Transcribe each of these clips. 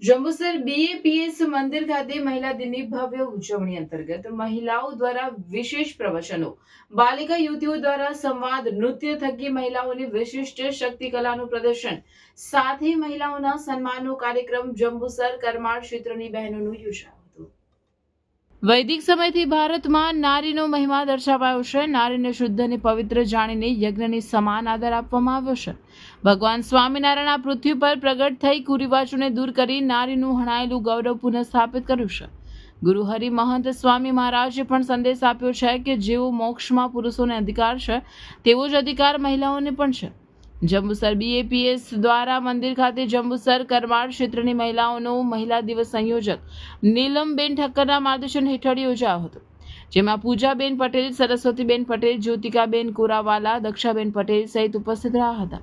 Jambusar BAPS મંદિર ખાતે મહિલા દિનની ભવ્ય ઉજવણી અંતર્ગત મહિલાઓ દ્વારા વિશેષ પ્રવચનો, બાલિકા યુવતીઓ દ્વારા સંવાદ, નૃત્ય થકી મહિલાઓની વિશિષ્ટ શક્તિ કલાનું પ્રદર્શન સાથે મહિલાઓના સન્માનનો કાર્યક્રમ જંબુસર કરમાળ ક્ષેત્રની બહેનોનું યોજાયો હતો. વૈદિક સમયથી ભારતમાં નારીનો મહિમા દર્શાવાયો છે. નારીને શુદ્ધ અને પવિત્ર જાણીને યજ્ઞની સમાન આદર આપવામાં આવ્યો છે. ભગવાન સ્વામિનારાયણ આ પૃથ્વી પર પ્રગટ થઈ કુરિવાજોને દૂર કરી નારીનું હણાયેલું ગૌરવ પુનઃ સ્થાપિત કર્યું છે. ગુરુ હરિ મહંત સ્વામી મહારાજે પણ સંદેશ આપ્યો છે કે જેવો મોક્ષમાં પુરુષોને અધિકાર છે તેવો જ અધિકાર મહિલાઓને પણ છે. જંબુસર બીએપીએસ દ્વારા મંદિર ખાતે જંબુસર કરમાળ ક્ષેત્રની મહિલાઓનો મહિલા દિવસ સંયોજક નીલમબેન ઠક્કરના માર્ગદર્શન હેઠળ યોજાયો હતો, જેમાં પૂજાબેન પટેલ, સરસ્વતીબેન પટેલ, જ્યોતિકાબેન કોરાવાલા, દક્ષાબેન પટેલ સહિત ઉપસ્થિત રહ્યા હતા.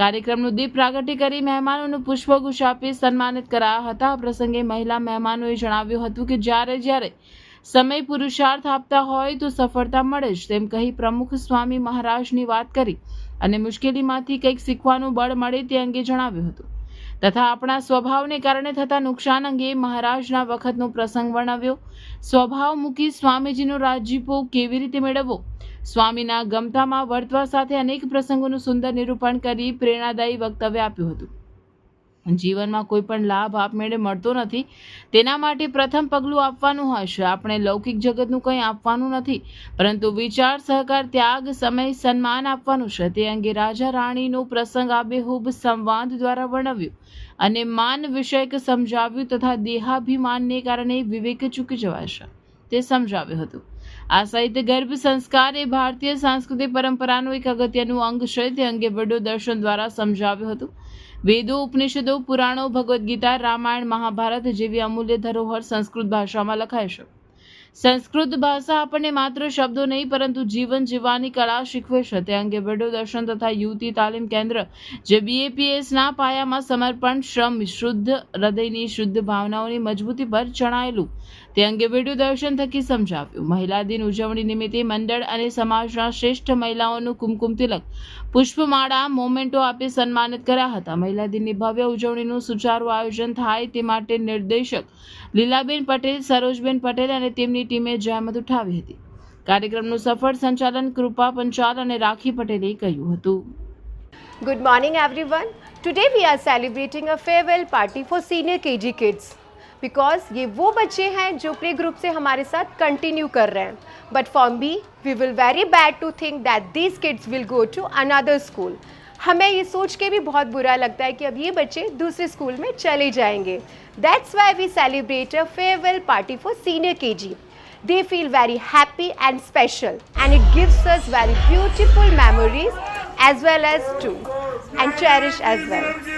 કાર્યક્રમનું દીપ પ્રાગટ્ય કરી મહેમાનોનું પુષ્પગુચ્છ આપી સન્માનિત કરાયા હતા. આ પ્રસંગે મહિલા મહેમાનોએ જણાવ્યું હતું કે જ્યારે સમય પુરુષાર્થ આપતા હોય તો સફળતા મળે જ, તેમ કહી પ્રમુખ સ્વામી મહારાજની વાત કરી અને મુશ્કેલીમાંથી કંઈક શીખવાનું બળ મળે તે અંગે જણાવ્યું હતું તથા આપણા સ્વભાવને કારણે થતા નુકસાન અંગે મહારાજના વખતનો પ્રસંગ વર્ણવ્યો. સ્વભાવ મૂકી સ્વામીજીનો રાજીપો કેવી રીતે મેળવવો, સ્વામીના ગમતામાં વર્તવા સાથે અનેક પ્રસંગોનું સુંદર નિરૂપણ કરી પ્રેરણાદાયી વક્તવ્ય આપ્યું હતું. જીવનમાં કોઈ પણ લાભ આપમેળે મળતો નથી, તેના માટે પ્રથમ પગલું આપવાનું હોય છે. આપણે લૌકિક જગતનું કંઈ આપવાનું નથી, પરંતુ વિચાર, સહકાર, ત્યાગ, સમય, સન્માન આપવાનું છે. તે અંગે રાજા રાણીનો પ્રસંગ આબેહૂબ સંવાદ દ્વારા વર્ણવ્યો અને માન વિષયક સમજાવ્યું તથા દેહાભિમાનને કારણે વિવેક ચૂકી જવાય છે તે સમજાવ્યું હતું. આ સહિત ગર્ભ સંસ્કાર એ ભારતીય સાંસ્કૃતિક પરંપરાનું એક અગત્યનું અંગ છે તે અંગે વિડીયો દર્શન દ્વારા સમજાવ્યું હતું. વેદો, ઉપનિષદો, પુરાણો, ભગવદ્ ગીતા, રામાયણ, મહાભારત જેવી અમૂલ્ય ધરોહર સંસ્કૃત ભાષામાં લખાય છે. સંસ્કૃત ભાષા આપણને માત્ર શબ્દો નહીં પરંતુ જીવન જીવવાની કળા શીખવે છે. તે અંગે વિડીયો દર્શન તથા યુવતી તાલીમ કેન્દ્ર જે બીએપીએસના પાયામાં સમર્પણ, શ્રમ, શુદ્ધ હૃદયની શુદ્ધ ભાવનાઓની મજબૂતી પર ચણાયેલું તે અંગે વિડીયો દર્શન થકી સમજાવ્યું. મહિલા દિન ઉજવણી નિમિત્તે મંડળ અને સમાજના શ્રેષ્ઠ મહિલાઓનું કુમકુમ તિલક, પુષ્પમાળા, મોમેન્ટો આપી સન્માનિત કર્યા હતા. મહિલા દિનની ભવ્ય ઉજવણીનું સુચારું આયોજન થાય તે માટે નિર્દેશક લીલાબેન પટેલ, સરોજબેન પટેલ અને તેમની ટીમે જહેમત ઉઠાવી હતી. કાર્યક્રમનું સફળ સંચાલન કૃપા પંચાલ અને રાખી પટેલે કર્યું હતું. Good morning everyone. Today we are celebrating a farewell party for senior KG kids because ये वो बच्चे हैं जो प्ले ग्रुप से हमारे साथ कंटिन्यू कर रहे हैं. But for me, we will very bad to think that these kids will go to another school. हमें ये सोच के भी बहुत बुरा लगता है कि अब ये बच्चे दूसरे स्कूल में चले जाएंगे. That's why we celebrate a farewell party for senior KG. They feel very happy and special and it gives us very beautiful memories as well as too and cherish as well.